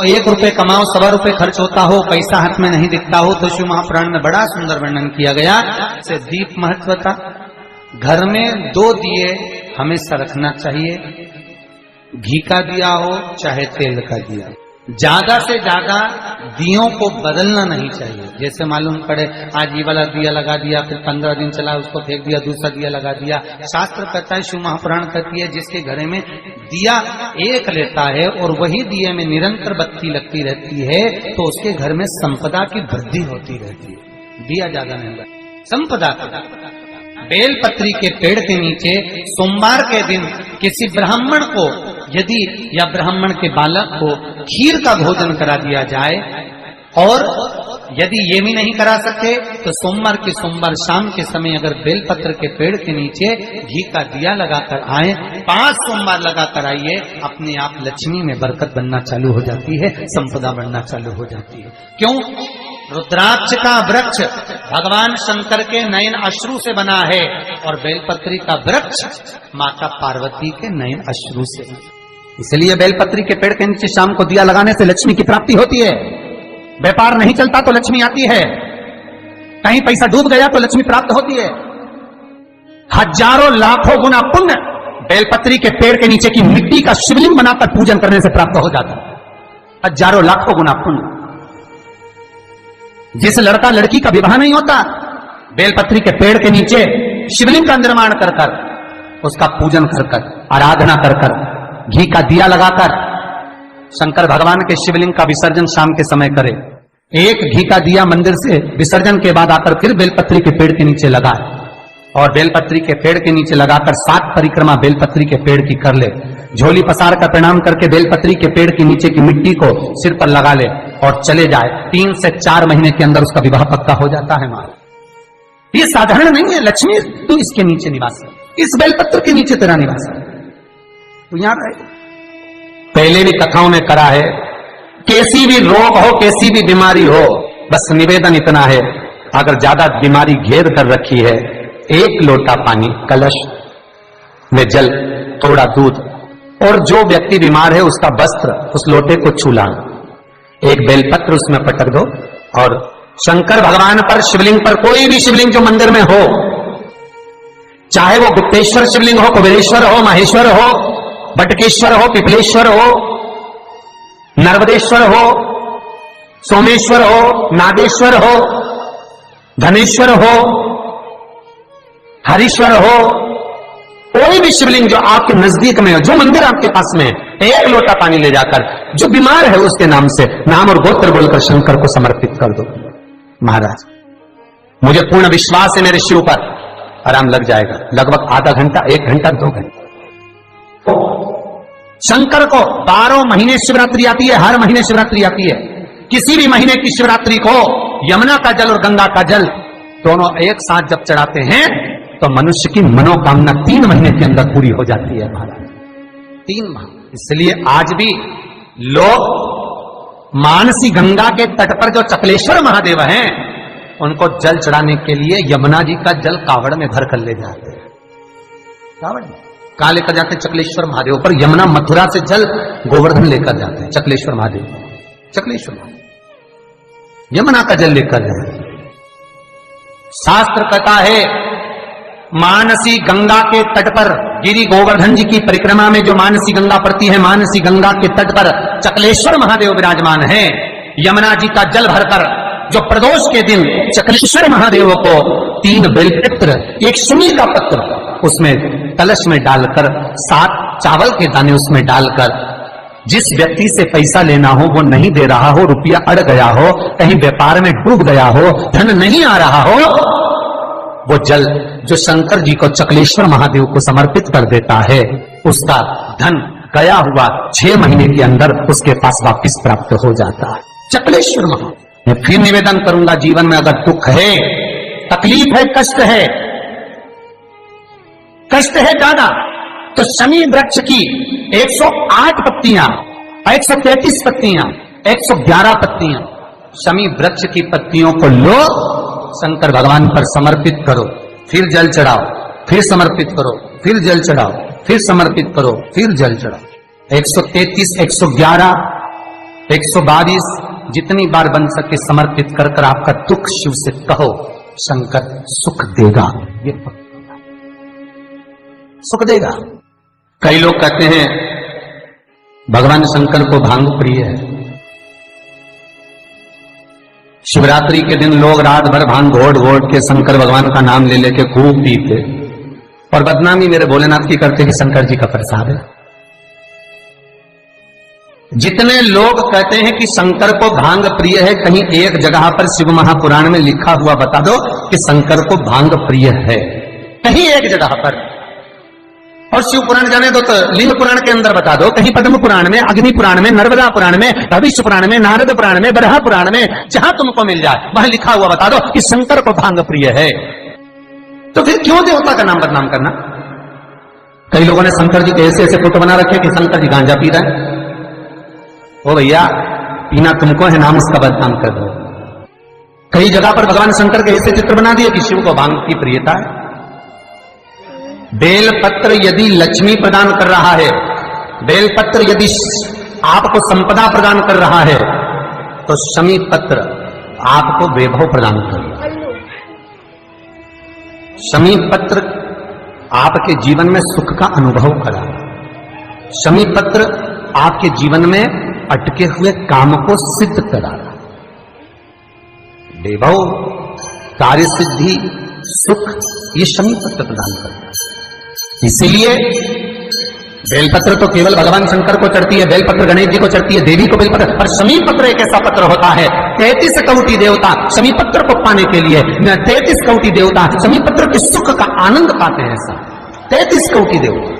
1 रुपए कमाओ, 1.25 रुपए खर्च होता हो, पैसा हाथ में नहीं दिखता हो, तो शिव महापुराण में बड़ा सुंदर वर्णन किया गया। से दीप महत्वता, घर में 2 दिए हमेशा रखना चाहिए, घी का दिया हो चाहे तेल का दिया। ज्यादा से ज्यादा दियों को बदलना नहीं चाहिए। जैसे मालूम पड़े आज ये वाला दिया लगा दिया, फिर 15 दिन चला उसको फेंक दिया, दूसरा दिया लगा दिया। शास्त्र कहता है, शिव महापुराण कहती है, जिसके घर में दिया एक लेता है और वही दिए में निरंतर बत्ती लगती रहती है, तो उसके घर में संपदा की वृद्धि होती रहती है। दिया ज्यादा नहीं लगता, संपदा की। बेलपत्री के पेड़ के नीचे सोमवार के दिन किसी ब्राह्मण को यदि या ब्राह्मण के बालक को खीर का भोजन करा दिया जाए, और यदि ये भी नहीं करा सकते तो सोमवार के सोमवार शाम के समय अगर बेलपत्र के पेड़ के नीचे घी का दिया लगाकर आए, 5 सोमवार लगाकर आइए, अपने आप लक्ष्मी में बरकत बनना चालू हो जाती है, संपदा बनना चालू हो जाती है। क्यों? रुद्राक्ष का वृक्ष भगवान शंकर के नयन अश्रु से बना है, और बेलपत्री का वृक्ष माता पार्वती के नयन अश्रु से। इसलिए बेलपत्री के पेड़ के नीचे शाम को दिया लगाने से लक्ष्मी की प्राप्ति होती है। व्यापार नहीं चलता तो लक्ष्मी आती है, कहीं पैसा डूब गया तो लक्ष्मी प्राप्त होती है। हजारों लाखों गुना पुण्य बेलपत्री के पेड़ के नीचे की मिट्टी का शिवलिंग बनाकर पूजन करने से प्राप्त हो जाता है। हजारों लाखों गुना पुण्य। जिस लड़का लड़की का विवाह नहीं होता, बेलपत्री के पेड़ के नीचे शिवलिंग का निर्माण कर कर, उसका पूजन कर कर, आराधना कर कर, घी का दिया लगाकर शंकर भगवान के शिवलिंग का विसर्जन शाम के समय करे। एक घी का दिया मंदिर से विसर्जन के बाद आकर फिर बेलपत्री के पेड़ के नीचे लगाए, और बेलपत्री के पेड़ के नीचे लगाकर 7 परिक्रमा बेलपत्री के पेड़ की कर ले। झोली पसार कर प्रणाम करके बेलपत्री के पेड़ के नीचे की मिट्टी को सिर पर लगा ले और चले जाए। 3 से 4 महीने के अंदर उसका विवाह पक्का हो जाता है। मां, ये साधारण नहीं है। लक्ष्मी तू इसके नीचे निवास है, इस बेलपत्र के नीचे तेरा निवास है। तो याद रहे, पहले भी कथाओं में करा है, कैसी भी रोग हो, कैसी भी बीमारी हो, बस निवेदन इतना है, अगर ज्यादा बीमारी घेर कर रखी है, 1 लोटा पानी, कलश में जल, थोड़ा दूध, और जो व्यक्ति बीमार है उसका वस्त्र उस लोटे को छूला, एक बेलपत्र उसमें पटक दो, और शंकर भगवान पर, शिवलिंग पर, कोई भी शिवलिंग जो मंदिर में हो, चाहे वो गुप्तेश्वर शिवलिंग हो, कुबेरेश्वर हो, महेश्वर हो, बटकेश्वर हो, पिपलेश्वर हो, नर्मदेश्वर हो, सोमेश्वर हो, नागेश्वर हो, धनेश्वर हो, हरीश्वर हो, कोई भी शिवलिंग जो आपके नजदीक में हो, जो मंदिर आपके पास में, 1 लोटा पानी ले जाकर जो बीमार है उसके नाम से नाम और गोत्र बोलकर शंकर को समर्पित कर दो। महाराज, मुझे पूर्ण विश्वास है मेरे शिव पर आराम लग जाएगा। लगभग आधा घंटा, 1 घंटा, 2 घंटे। शंकर को 12 महीने शिवरात्रि आती है, हर महीने शिवरात्रि आती है। किसी भी महीने की शिवरात्रि को यमुना का जल और गंगा का जल दोनों एक साथ जब चढ़ाते हैं तो मनुष्य की मनोकामना 3 महीने के अंदर पूरी हो जाती है। महाराज, 3 माह। इसलिए आज भी लोग मानसी गंगा के तट पर जो चकलेश्वर महादेव हैं, उनको जल चढ़ाने के लिए यमुना जी का जल कावड़ में भर कर ले जाते हैं। कावड़ कहां लेकर जाते हैं? चकलेश्वर महादेव पर। यमुना मथुरा से जल गोवर्धन लेकर जाते हैं, चकलेश्वर महादेव, चकलेश्वर महादेव यमुना का जल लेकर जाते हैं। शास्त्र कहता है, मानसी गंगा के तट पर, गिरि गोवर्धन जी की परिक्रमा में जो मानसी गंगा पड़ती है, मानसी गंगा के तट पर चकलेश्वर महादेव विराजमान है। यमुना जी का जल भरकर जो प्रदोष के दिन चकलेश्वर महादेव को 3 बेलपत्र, 1 सुनी का पत्र उसमें कलश में डालकर, 7 चावल के दाने उसमें डालकर, जिस व्यक्ति से पैसा लेना हो वो नहीं दे रहा हो, रुपया अड़ गया हो, कहीं व्यापार में डूब गया हो, धन नहीं आ रहा हो, वो जल जो शंकर जी को, चकलेश्वर महादेव को समर्पित कर देता है, उसका धन गया हुआ 6 महीने के अंदर उसके पास वापिस प्राप्त हो जाता है। चकलेश्वर महादेव। मैं फिर निवेदन करूंगा, जीवन में अगर दुख है, तकलीफ है, कष्ट है ज्यादा, तो शमी वृक्ष की 108 पत्तियां, 133 पत्तियां, 111 पत्तियां, शमी वृक्ष की पत्तियों को लो, शंकर भगवान पर समर्पित करो, फिर जल चढ़ाओ, फिर समर्पित करो, फिर जल चढ़ाओ, फिर समर्पित करो, फिर जल चढ़ाओ। 133, 111 122 जितनी बार बन सके समर्पित कर कर आपका दुख शिव से कहो, शंकर सुख देगा, ये सुख देगा। कई लोग कहते हैं भगवान शंकर को भांग प्रिय है। शिवरात्रि के दिन लोग रात भर भांग घोट घोट के शंकर भगवान का नाम ले लेके खूब पीते और बदनामी मेरे भोलेनाथ की करते कि शंकर जी का प्रसाद है। जितने लोग कहते हैं कि शंकर को भांग प्रिय है, कहीं एक जगह पर शिव महापुराण में लिखा हुआ बता दो कि शंकर को भांग प्रिय है, कहीं एक जगह पर। और शिव पुराण जाने दो तो लिंग पुराण के अंदर बता दो, कहीं पद्म पुराण में, अग्नि पुराण में, नर्मदा पुराण में, भविष्य पुराण में, नारद पुराण में, बरहा पुराण में, जहां तुमको मिल जाए वहां लिखा हुआ बता दो कि शंकर को भांग प्रिय है। तो फिर क्यों देवता का नाम बदनाम करना? कई लोगों ने शंकर जी के ऐसे ऐसे फोटो बना रखे कि शंकर जी गांजा पी रहे हैं। ओ भैया, पीना तुमको है, नाम उसका बदनाम कर दो। कई जगह पर भगवान शंकर के ऐसे चित्र बना दिए कि शिव को भांग की प्रियता है। बेलपत्र यदि लक्ष्मी प्रदान कर रहा है, बेलपत्र यदि आपको संपदा प्रदान कर रहा है, तो शमी पत्र आपको वैभव प्रदान कर रहा है। शमी पत्र आपके जीवन में सुख का अनुभव करा। शमी पत्र आपके जीवन में अटके हुए काम को सिद्ध करा रहा। वैभव, कार्य सिद्धि, सुख, ये शमी पत्र प्रदान करता है। इसीलिए बेलपत्र तो केवल भगवान शंकर को चढ़ती है, बेलपत्र गणेश जी को चढ़ती है, देवी को बेलपत्र, पर शमी पत्र एक ऐसा पत्र होता है। 33 कोटि देवता शमी पत्र को पाने के लिए, 33 कोटि देवता शमी पत्र के सुख का आनंद पाते हैं। ऐसा 33 कोटि देवता।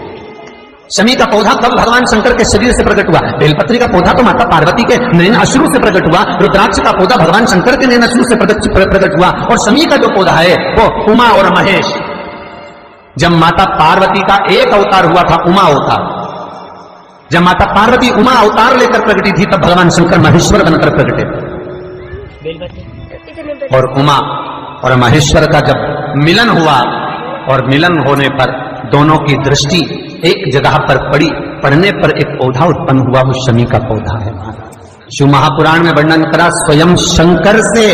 शमी का पौधा कब भगवान शंकर के शरीर से प्रकट हुआ? बेलपत्री का पौधा तो माता पार्वती के नैन अश्रु से प्रकट हुआ। रुद्राक्ष का पौधा भगवान शंकर के नैन अश्रु से प्रकट हुआ। और शमी का जो पौधा है वो उमा और महेश। जब माता पार्वती का एक अवतार हुआ था, उमा अवतार, जब माता पार्वती उमा अवतार लेकर प्रकटी थी, तब भगवान शंकर महेश्वर बनकर प्रकटे। और उमा और महेश्वर का जब मिलन हुआ, और मिलन होने पर दोनों की दृष्टि एक जगह पर पड़ी, पड़ने पर एक पौधा उत्पन्न हुआ, वो शमी का पौधा है। शिव महापुराण में वर्णन करा, स्वयं शंकर से,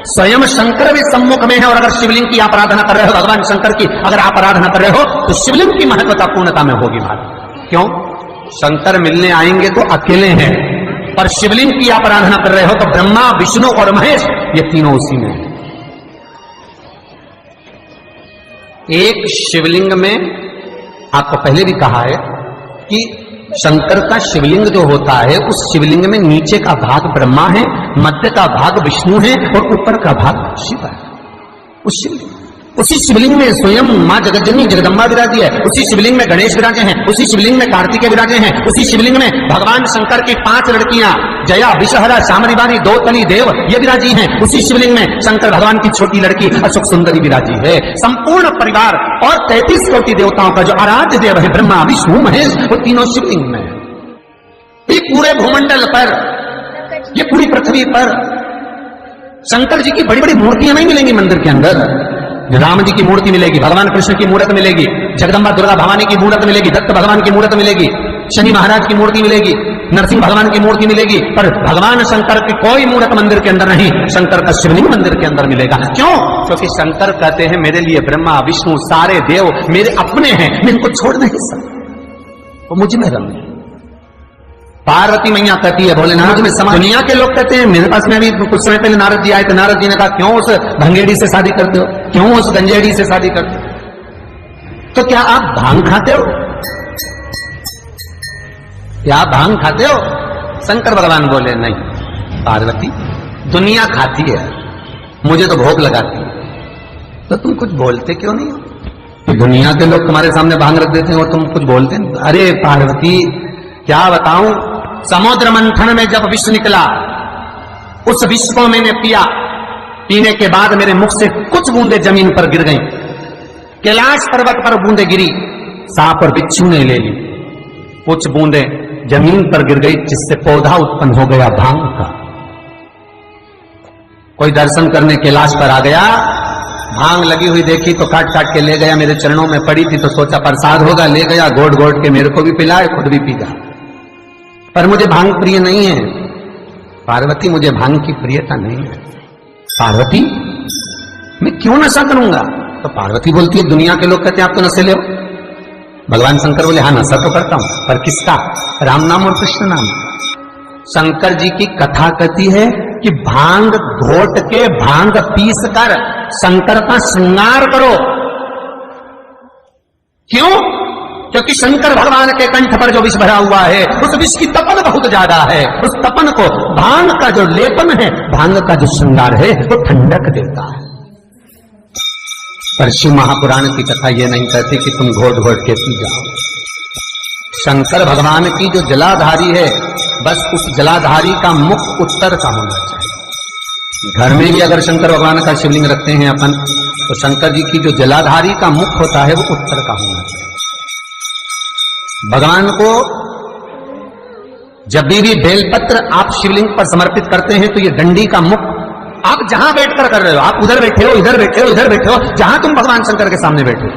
स्वयं शंकर भी सम्मुख में है। और अगर शिवलिंग की आप आराधना कर रहे हो, भगवान शंकर की अगर आप आराधना कर रहे हो, तो शिवलिंग की महत्वता पूर्णता में होगी बात। क्यों? शंकर मिलने आएंगे तो अकेले हैं, पर शिवलिंग की आप आराधना कर रहे हो तो ब्रह्मा, विष्णु और महेश, ये तीनों उसी में है। एक शिवलिंग में, आपको पहले भी कहा है कि शंकर का शिवलिंग जो होता है, उस शिवलिंग में नीचे का भाग ब्रह्मा है, मध्य का भाग विष्णु है और ऊपर का भाग शिव है। उसी शिवलिंग में स्वयं मां जगज्जननी जगदम्बा विराजी है, उसी शिवलिंग में गणेश विराजे हैं, उसी शिवलिंग में कार्तिकेय विराजे हैं, उसी शिवलिंग में भगवान शंकर की 5 लड़कियां जया, विषहरा, शामरिवारी, दो तनी देव ये विराजी हैं। उसी शिवलिंग में शंकर भगवान की छोटी लड़की अशोक सुंदरी विराजी है। संपूर्ण परिवार और 33 कोटि देवताओं का जो आराध्य देव है ब्रह्मा, विष्णु, महेश, वो तीनों शिवलिंग में। ये पूरे भूमंडल पर, ये पूरी पृथ्वी पर शंकर जी की बड़ी बड़ी मूर्तियां नहीं मिलेंगी मंदिर के अंदर। राम जी की मूर्ति मिलेगी, भगवान कृष्ण की मूर्त मिलेगी, जगदम्बा दुर्गा भवानी की मूर्त मिलेगी, दत्त भगवान की मूर्त मिलेगी, शनि महाराज की मूर्ति मिलेगी, नरसिंह भगवान की मूर्ति मिलेगी, पर भगवान शंकर की कोई मूर्त मंदिर के अंदर नहीं। शंकर का शिवलिंग मंदिर के अंदर मिलेगा। क्यों? क्योंकि शंकर कहते हैं मेरे लिए ब्रह्मा, विष्णु, सारे देव मेरे अपने हैं, मैं इनको छोड़ नहीं सकता, वो मुझ में रमे। पार्वती मैया कहती है भोलेनाथ में समा। दुनिया के लोग कहते हैं, मेरे पास में अभी कुछ समय पहले नारद जी आए थे, नारद जी ने कहा क्यों उस भंगेड़ी से शादी करते हो, क्यों उस गंजेड़ी से शादी करते हो? तो क्या आप भांग खाते हो? क्या आप भांग खाते हो? शंकर भगवान बोले नहीं पार्वती, दुनिया खाती है, मुझे तो भोग लगाती है। तो तुम कुछ बोलते क्यों नहीं हो? दुनिया के लोग तुम्हारे सामने भांग रख देते हैं और तुम कुछ बोलते नहीं। अरे पार्वती क्या बताऊं, समुद्र मंथन में जब विष निकला, उस विष को मैंने पिया, पीने के बाद मेरे मुख से कुछ बूंदे जमीन पर गिर गईं। कैलाश पर्वत पर बूंदे गिरी, सांप और बिच्छू ने ले ली, कुछ बूंदे जमीन पर गिर गई, जिससे पौधा उत्पन्न हो गया भांग का। कोई दर्शन करने कैलाश पर आ गया, भांग लगी हुई देखी तो काट काट के ले गया, मेरे चरणों में पड़ी थी तो सोचा प्रसाद होगा, ले गया, घोट घोट के मेरे को भी पिलाए, खुद भी पी गया। पर मुझे भांग प्रिय नहीं है। पार्वती मुझे भांग की प्रियता नहीं है। पार्वती मैं क्यों नशा करूंगा? तो पार्वती बोलती है, दुनिया के लोग कहते हैं आप तो नशे ले हो। भगवान शंकर बोले हाँ नशा तो करता हूं, पर किसका? राम नाम और कृष्ण नाम। शंकर जी की कथा कहती है कि भांग घोट के, भांग पीस कर शंकर का श्रृंगार करो। क्यों? क्योंकि शंकर भगवान के कंठ पर जो विष भरा हुआ है, उस विष की तपन बहुत ज्यादा है। उस तपन को भांग का जो लेपन है, भांग का जो श्रृंगार है, वो ठंडक देता है। पर शिव महापुराण की कथा ये नहीं कहती कि तुम घोट घोट के पी जाओ। शंकर भगवान की जो जलाधारी है, बस उस जलाधारी का मुख उत्तर का होना चाहिए। घर में भी अगर शंकर भगवान का शिवलिंग रखते हैं अपन, तो शंकर जी की जो जलाधारी का मुख होता है वो उत्तर का होना चाहिए। भगवान को जब भी बेलपत्र आप शिवलिंग पर समर्पित करते हैं, तो ये डंडी का मुख आप जहां बैठकर कर रहे हो, आप उधर बैठे हो, इधर बैठे हो, इधर बैठे हो, जहां तुम भगवान शंकर के सामने बैठे हो,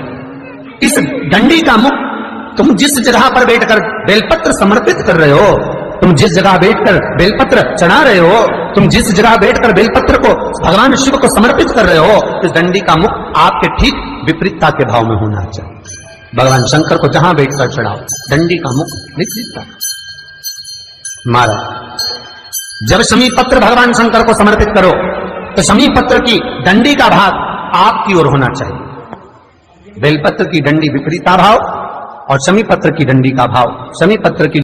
इस डंडी का मुख तुम जिस जगह पर बैठकर बेलपत्र समर्पित कर रहे हो, तुम जिस जगह बैठकर बेलपत्र चढ़ा रहे हो, तुम जिस जगह बैठकर बेलपत्र को भगवान शिव को समर्पित कर रहे हो, इस डंडी का मुख आपके ठीक विपरीतता के भाव में होना चाहिए। भगवान शंकर को जहां बैठकर चढ़ाओ, डंडी का मुख विपरीतता मारा। जब शमी पत्र भगवान शंकर को समर्पित करो, तो शमी पत्र की डंडी का भाग आपकी ओर होना चाहिए। बेलपत्र की डंडी विपरीता भाव और शमी पत्र की डंडी का भाव, शमी पत्र की